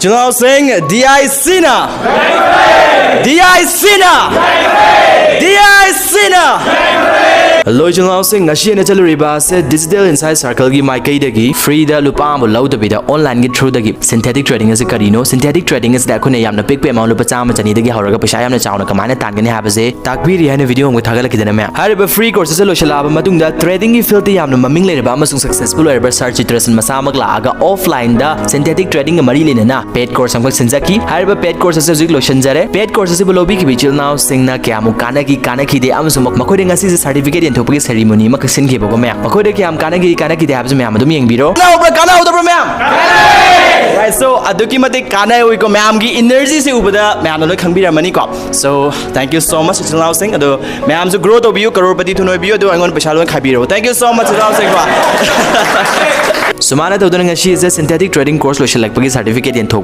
Chunao Singh, DIC na! DIC na! DIC na! Hello, Chunao Singh, ngasi na chaluriba se Digital Insight Circle gi maikai dagi free da lupa amo lauda bida online gi through dagi synthetic trading ase karino synthetic trading is da khune yamna pick pe amount lupa chama chani dagi hawraga paisa yamna chauna kamana tangani habase takbiri hana video ngu thagala kidana me hariba free courses lo shalaba matungda trading gi field yamna maming lereba amasung successful oiba search iteration masamak laaga offline da synthetic trading ga mari lena paid course amko sinjaki hariba paid courses zik lo shanjare paid courses bi lobi ki bichil now sing na kyamu kana ki de amasung makoi de ngasi certificate थोपगी ceremony मा कसिन के बगो ma'am मखोदे के हम काना की दे हाबस ma'am दुम young बिरो ना उबरा काना उदब्रो मैम राइट सो अदुकी मते काना होई को मैम की एनर्जी से उबदा मैम नो खंग बिरमनी को सो thank you so much Chilau Singh अदो मैम जो ग्रो तो बियो करोड़पति थुनो बियो दो अंगन पैसा लो खाबिरो thank you so much Chilau Singh सुमाना तो दन ngasi is a synthetic trading course lo shalak pagi certificate yen thok